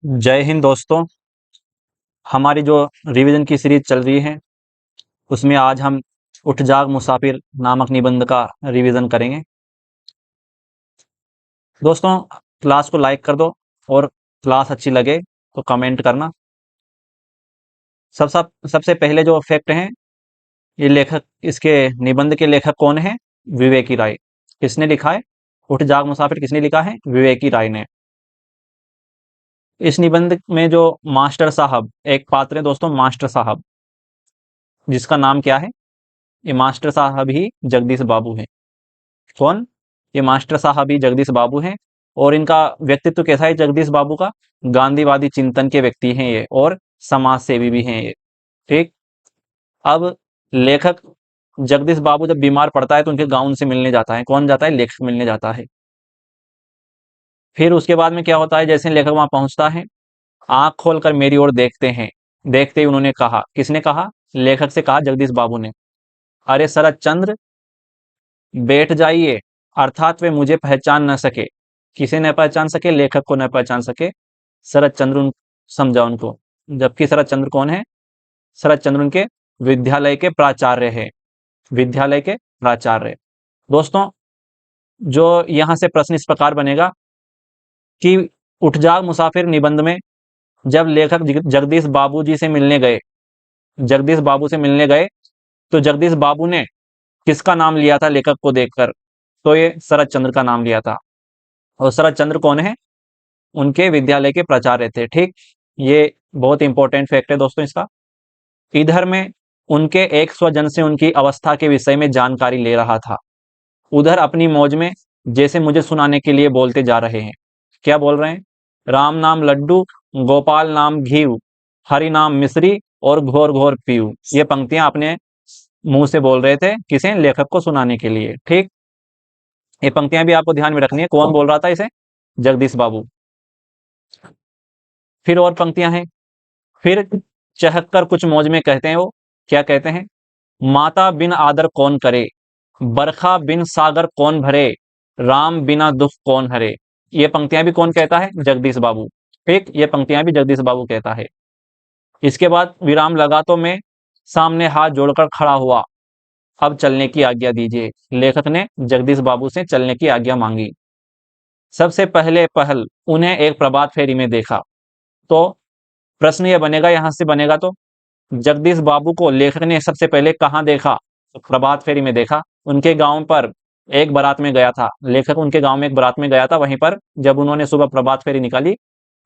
जय हिंद दोस्तों। हमारी जो रिवीजन की सीरीज चल रही है उसमें आज हम उठ जाग मुसाफिर नामक निबंध का रिवीजन करेंगे। दोस्तों, क्लास को लाइक कर दो और क्लास अच्छी लगे तो कमेंट करना। सबसे पहले जो फैक्ट हैं, ये लेखक, इसके निबंध के लेखक कौन है? विवेकी राय। किसने लिखा है उठ जाग मुसाफिर? किसने लिखा है? विवेकी राय ने। इस निबंध में जो मास्टर साहब एक पात्र है दोस्तों, मास्टर साहब, जिसका नाम क्या है? ये मास्टर साहब ही जगदीश बाबू हैं। कौन? ये मास्टर साहब ही जगदीश बाबू हैं। और इनका व्यक्तित्व कैसा है जगदीश बाबू का? गांधीवादी चिंतन के व्यक्ति हैं ये, और समाज सेवी भी हैं ये। ठीक। अब लेखक जगदीश बाबू जब बीमार पड़ता है तो उनके गांव उनसे मिलने जाता है। कौन जाता है? लेखक मिलने जाता है। फिर उसके बाद में क्या होता है? जैसे लेखक वहां पहुंचता है, आंख खोलकर मेरी ओर देखते हैं। देखते ही उन्होंने कहा, किसने कहा? लेखक से कहा जगदीश बाबू ने, अरे शरद चंद्र, बैठ जाइए। अर्थात वे मुझे पहचान न सके। किसे न पहचान सके? लेखक को न पहचान सके। शरद चंद्र समझा उनको। जबकि शरद चंद्र कौन है? शरद चंद्र उनके विद्यालय के प्राचार्य है। विद्यालय के प्राचार्य। दोस्तों, जो यहां से प्रश्न इस प्रकार बनेगा कि उठ जाग मुसाफिर निबंध में जब लेखक जगदीश बाबू जी से मिलने गए, जगदीश बाबू से मिलने गए, तो जगदीश बाबू ने किसका नाम लिया था लेखक को देखकर? तो ये शरद चंद्र का नाम लिया था। और शरद चंद्र कौन है? उनके विद्यालय के प्राचार्य थे। ठीक। ये बहुत इंपॉर्टेंट फैक्ट है दोस्तों इसका। इधर में उनके एक स्वजन से उनकी अवस्था के विषय में जानकारी ले रहा था, उधर अपनी मौज में जैसे मुझे सुनाने के लिए बोलते जा रहे हैं। क्या बोल रहे हैं? राम नाम लड्डू, गोपाल नाम घीव, हरि नाम मिश्री, और घोर घोर पीऊ। ये पंक्तियां अपने मुंह से बोल रहे थे। किसे? लेखक को सुनाने के लिए। ठीक। ये पंक्तियां भी आपको ध्यान में रखनी है। कौन बोल रहा था इसे? जगदीश बाबू। फिर और पंक्तियां हैं। फिर चहक कर कुछ मौज में कहते हैं वो। क्या कहते हैं? माता बिन आदर कौन करे, बरखा बिन सागर कौन भरे, राम बिना दुख कौन हरे। ये पंक्तियां भी कौन कहता है? जगदीश बाबू। ठीक। ये पंक्तियां भी जगदीश बाबू कहता है। इसके बाद विराम लगा तो मैं सामने हाथ जोड़कर खड़ा हुआ, अब चलने की आज्ञा दीजिए। लेखक ने जगदीश बाबू से चलने की आज्ञा मांगी। सबसे पहले पहल उन्हें एक प्रभात फेरी में देखा। तो प्रश्न यह बनेगा, यहां से बनेगा, तो जगदीश बाबू को लेखक ने सबसे पहले कहां देखा? तो प्रभात फेरी में देखा। उनके गांव पर एक बारात में गया था लेखक, उनके गांव में एक बारात में गया था। वहीं पर जब उन्होंने सुबह प्रभात फेरी निकाली,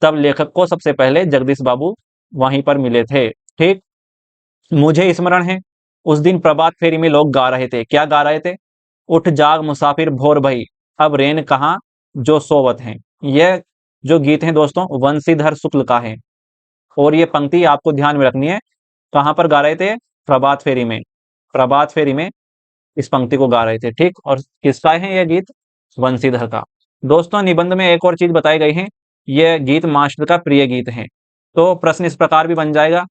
तब लेखक को सबसे पहले जगदीश बाबू वहीं पर मिले थे। ठीक। मुझे स्मरण है, उस दिन प्रभात फेरी में लोग गा रहे थे। क्या गा रहे थे? उठ जाग मुसाफिर भोर भई, अब रेन कहाँ जो सोवत हैं। यह जो गीत है दोस्तों, वंशीधर शुक्ल का है। और ये पंक्ति आपको ध्यान में रखनी है। कहां पर गा रहे थे? प्रभात फेरी में। प्रभात फेरी में इस पंक्ति को गा रहे थे। ठीक। और किसका है यह गीत? वंशीधर का। दोस्तों, निबंध में एक और चीज बताई गई है, यह गीत मास्टर का प्रिय गीत है। तो प्रश्न इस प्रकार भी बन जाएगा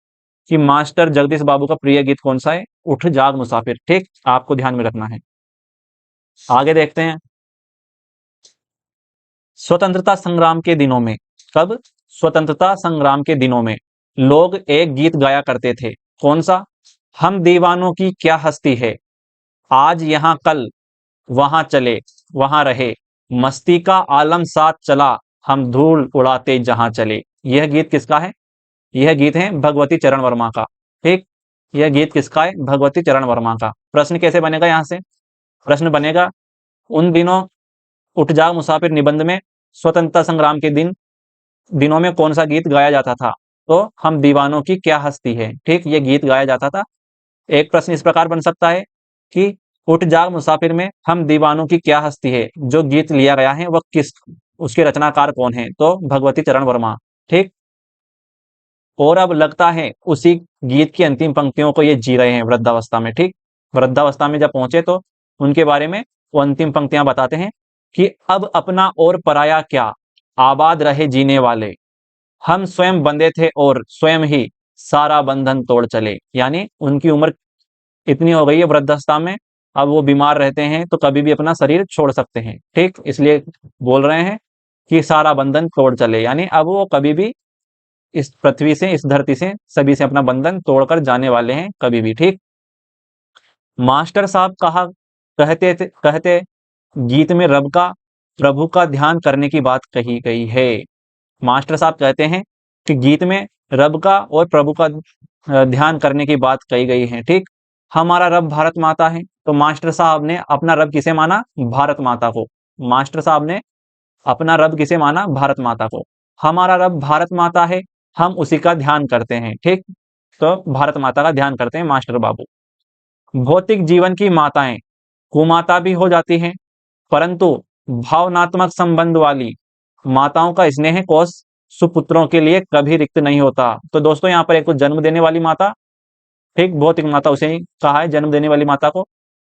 कि मास्टर जगदीश बाबू का प्रिय गीत कौन सा है? उठ जाग मुसाफिर। ठीक। आपको ध्यान में रखना है। आगे देखते हैं। स्वतंत्रता संग्राम के दिनों में, कब? स्वतंत्रता संग्राम के दिनों में लोग एक गीत गाया करते थे। कौन सा? हम दीवानों की क्या हस्ती है, आज यहां कल वहां चले वहां रहे, मस्ती का आलम साथ चला, हम धूल उड़ाते जहां चले। यह गीत किसका है? यह गीत है भगवती चरण वर्मा का। ठीक। यह गीत किसका है? भगवती चरण वर्मा का। प्रश्न कैसे बनेगा यहां से? प्रश्न बनेगा, उन दिनों उठ जाग मुसाफिर निबंध में स्वतंत्रता संग्राम के दिनों में कौन सा गीत गाया जाता था? तो हम दीवानों की क्या हस्ती है। ठीक। ये गीत गाया जाता था। एक प्रश्न इस प्रकार बन सकता है कि उठ जाग मुसाफिर में हम दीवानों की क्या हस्ती है, जो गीत लिया गया है वह किस, उसके रचनाकार कौन है? तो भगवती चरण वर्मा। ठीक। और अब लगता है उसी गीत की अंतिम पंक्तियों को ये जी रहे हैं वृद्धावस्था में। ठीक। वृद्धावस्था में जब पहुंचे तो उनके बारे में वो अंतिम पंक्तियां बताते हैं कि अब अपना और पराया क्या, आबाद रहे जीने वाले, हम स्वयं बंधे थे और स्वयं ही सारा बंधन तोड़ चले। यानी उनकी उम्र इतनी हो गई है वृद्धावस्था में, अब वो बीमार रहते हैं तो कभी भी अपना शरीर छोड़ सकते हैं। ठीक। इसलिए बोल रहे हैं कि सारा बंधन तोड़ चले, यानी अब वो कभी भी इस पृथ्वी से, इस धरती से सभी से अपना बंधन तोड़कर जाने वाले हैं कभी भी। ठीक, मास्टर साहब कहते गीत में रब का, प्रभु का ध्यान करने की बात कही गई है। मास्टर साहब कहते हैं कि गीत में रब का और प्रभु का ध्यान करने की बात कही गई है। ठीक, हमारा रब भारत माता है, तो मास्टर साहब ने अपना रब किसे माना? भारत माता को। मास्टर साहब ने अपना रब किसे माना? भारत माता को। हमारा रब भारत माता है, हम उसी का ध्यान करते हैं। ठीक, तो भारत माता का ध्यान करते हैं मास्टर बाबू। भौतिक जीवन की माताएं कुमाता भी हो जाती हैं, परंतु भावनात्मक संबंध वाली माताओं का स्नेह कोष सुपुत्रों के लिए कभी रिक्त नहीं होता। तो दोस्तों यहाँ पर एक तो जन्म देने वाली माता, ठीक, भौतिक माता उसे ही कहा है, जन्म देने वाली माता को।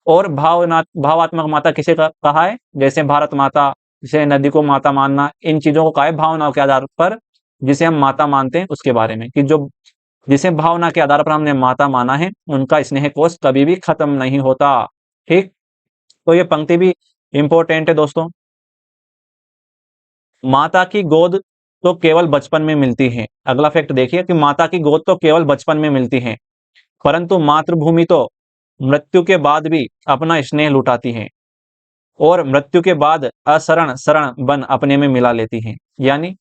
और भावात्मक माता किसे कहा है? जैसे भारत माता, जैसे नदी को माता मानना, इन चीजों को कहा है भावनाओं के आधार पर जिसे हम माता मानते हैं उसके बारे में, कि जो जिसे भावना के आधार पर हमने माता माना है उनका स्नेह कोष कभी भी खत्म नहीं होता। ठीक, तो ये पंक्ति भी इंपॉर्टेंट है दोस्तों। माता की गोद तो केवल बचपन में मिलती है। अगला फैक्ट देखिए कि माता की गोद तो केवल बचपन में मिलती है, परंतु मातृभूमि तो मृत्यु के बाद भी अपना स्नेह लुटाती है और मृत्यु के बाद अशरण शरण बन अपने में मिला लेती है। यानी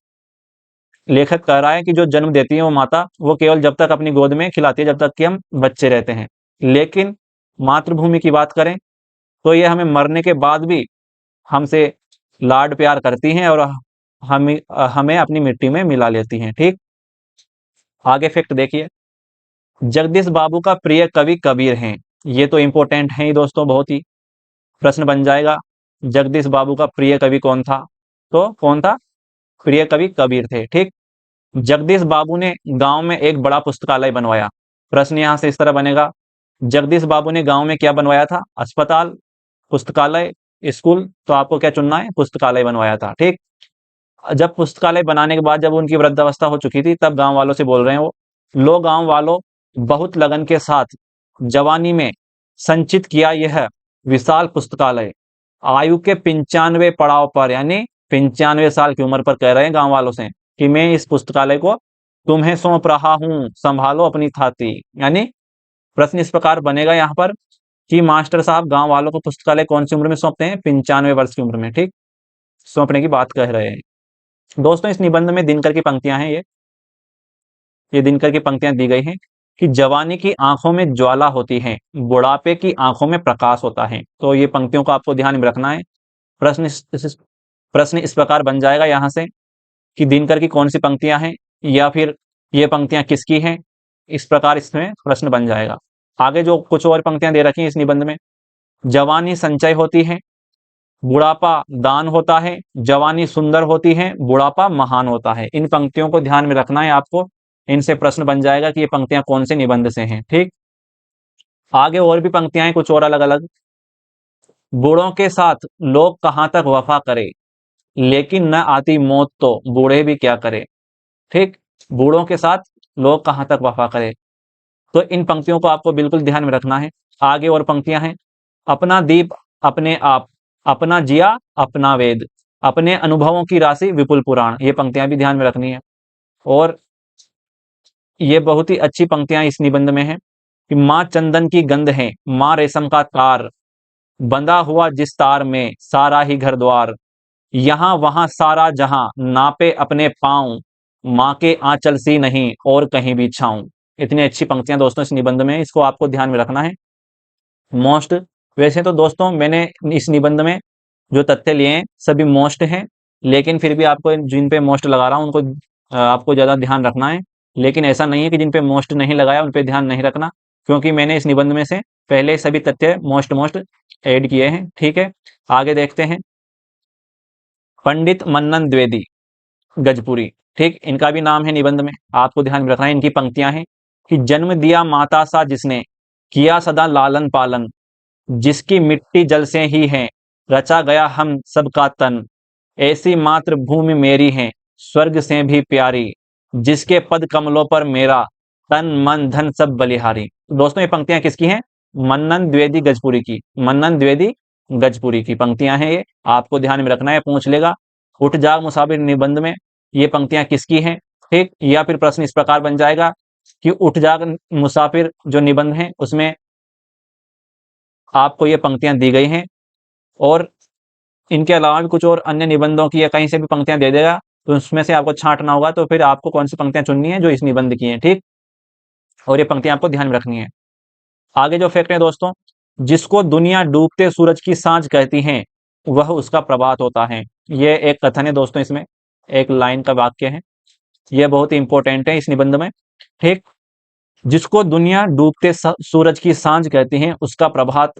लेखक कह रहा है कि जो जन्म देती है वो माता, वो केवल जब तक अपनी गोद में खिलाती है जब तक कि हम बच्चे रहते हैं, लेकिन मातृभूमि की बात करें तो ये हमें मरने के बाद भी हमसे लाड प्यार करती हैं और हमें अपनी मिट्टी में मिला लेती हैं। ठीक, आगे फैक्ट देखिए, जगदीश बाबू का प्रिय कवि कबीर हैं। ये तो इंपॉर्टेंट है ही दोस्तों, बहुत ही। प्रश्न बन जाएगा, जगदीश बाबू का प्रिय कवि कौन था? तो कौन था? प्रिय कवि कबीर थे। ठीक, जगदीश बाबू ने गांव में एक बड़ा पुस्तकालय बनवाया। प्रश्न यहां से इस तरह बनेगा, जगदीश बाबू ने गांव में क्या बनवाया था? अस्पताल, पुस्तकालय, स्कूल? तो आपको क्या चुनना है? पुस्तकालय बनवाया था। ठीक, जब पुस्तकालय बनाने के बाद जब उनकी वृद्धावस्था हो चुकी थी, तब गांव वालों से बोल रहे हैं वो, लो गांव वालों, बहुत लगन के साथ जवानी में संचित किया यह विशाल पुस्तकालय आयु के 95 पड़ाव पर, यानी 95 साल की उम्र पर कह रहे हैं गांव वालों से कि मैं इस पुस्तकालय को तुम्हें सौंप रहा हूं, संभालो अपनी थाती। यानी प्रश्न इस प्रकार बनेगा यहाँ पर कि मास्टर साहब गांव वालों को पुस्तकालय कौन सी उम्र में सौंपते हैं? 95 वर्ष की उम्र में। ठीक, सौंपने की बात कह रहे हैं दोस्तों। इस निबंध में दिनकर की पंक्तियां हैं, ये दिनकर की पंक्तियां दी गई हैं कि जवानी की आंखों में ज्वाला होती है, बुढ़ापे की आंखों में प्रकाश होता है। तो ये पंक्तियों को आपको ध्यान में रखना है। प्रश्न इस प्रकार बन जाएगा यहां से कि दिनकर की कौन सी पंक्तियां हैं या फिर ये पंक्तियां किसकी हैं, इस प्रकार इसमें प्रश्न बन जाएगा। आगे जो कुछ और पंक्तियां दे रखी हैं इस निबंध में, जवानी संचय होती है, बुढ़ापा दान होता है, जवानी सुंदर होती है, बुढ़ापा महान होता है। इन पंक्तियों को ध्यान में रखना है आपको, इनसे प्रश्न बन जाएगा कि ये पंक्तियां कौन से निबंध से हैं। ठीक, आगे और भी पंक्तियां हैं कुछ और अलग अलग। बूढ़ों के साथ लोग कहां तक वफा करे, लेकिन न आती मौत तो बूढ़े भी क्या करे। ठीक, बूढ़ों के साथ लोग कहां तक वफा करे, तो इन पंक्तियों को आपको बिल्कुल ध्यान में रखना है। आगे और पंक्तियां हैं, अपना दीप अपने आप, अपना जिया अपना वेद, अपने अनुभवों की राशि विपुल पुराण। ये पंक्तियां भी ध्यान में रखनी है। और ये बहुत ही अच्छी पंक्तियां इस निबंध में है कि माँ चंदन की गंध है, माँ रेशम का तार, बंधा हुआ जिस तार में सारा ही घर द्वार, यहाँ वहां सारा जहां नापे अपने पांव, माँ के आंचल सी नहीं और कहीं भी छाऊं। इतनी अच्छी पंक्तियां दोस्तों इस निबंध में, इसको आपको ध्यान में रखना है। मोस्ट, वैसे तो दोस्तों मैंने इस निबंध में जो तथ्य लिए हैं सभी मोस्ट हैं, लेकिन फिर भी आपको जिन पे मोस्ट लगा रहा हूं उनको आपको ज्यादा ध्यान रखना है। लेकिन ऐसा नहीं है कि जिन पे मोस्ट नहीं लगाया उन पे ध्यान नहीं रखना, क्योंकि मैंने इस निबंध में से पहले सभी तथ्य मोस्ट मोस्ट ऐड किए हैं। ठीक है, आगे देखते हैं। पंडित मन्नन द्विवेदी गजपुरी, ठीक, इनका भी नाम है निबंध में, आपको ध्यान में रखना है। इनकी पंक्तियां हैं कि जन्म दिया माता सा जिसने, किया सदा लालन पालन, जिसकी मिट्टी जल से ही है, रचा गया हम सबका तन, ऐसी मातृभूमि मेरी है स्वर्ग से भी प्यारी, जिसके पद कमलों पर मेरा तन मन धन सब बलिहारी। तो दोस्तों ये पंक्तियां किसकी हैं? मन्नन द्विवेदी गजपुरी की, मन्नन द्विवेदी गजपुरी की पंक्तियां हैं, ये आपको ध्यान में रखना है, पूछ लेगा। उठ जाग मुसाफिर निबंध में ये पंक्तियां किसकी हैं? ठीक। या फिर प्रश्न इस प्रकार बन जाएगा कि उठ जाग मुसाफिर जो निबंध है उसमें आपको ये पंक्तियां दी गई हैं और इनके अलावा भी कुछ और अन्य निबंधों की या कहीं से भी पंक्तियां दे देगा, तो उसमें से आपको छांटना होगा। तो फिर आपको कौन सी पंक्तियां चुननी है जो इस निबंध की हैं, ठीक। और ये पंक्तियां आपको ध्यान में रखनी है। आगे जो फैक्ट है दोस्तों, जिसको दुनिया डूबते सूरज की सांझ कहती है वह उसका प्रभात होता है। ये एक कथन है दोस्तों, इसमें एक लाइन का वाक्य है, ये बहुत ही इंपॉर्टेंट है इस निबंध में, ठीक। जिसको दुनिया डूबते सूरज की सांझ कहती है उसका प्रभात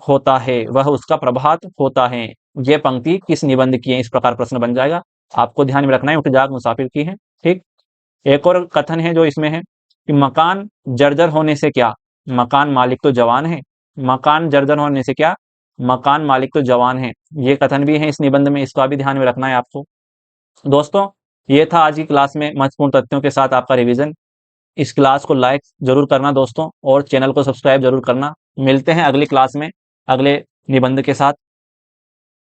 होता है, वह उसका प्रभात होता है। ये पंक्ति किस निबंध की है, इस प्रकार प्रश्न बन जाएगा। आपको ध्यान में रखना है, उठ जाग मुसाफिर की है, ठीक। एक और कथन है जो इसमें है कि मकान जर्जर होने से क्या, मकान मालिक तो जवान है। मकान जर्जर होने से क्या, मकान मालिक तो जवान है। ये कथन भी है इस निबंध में, इसका भी ध्यान में रखना है आपको। दोस्तों, ये था आज की क्लास में महत्वपूर्ण तथ्यों के साथ आपका रिवीजन। इस क्लास को लाइक जरूर करना दोस्तों और चैनल को सब्सक्राइब जरूर करना। मिलते हैं अगली क्लास में अगले निबंध के साथ।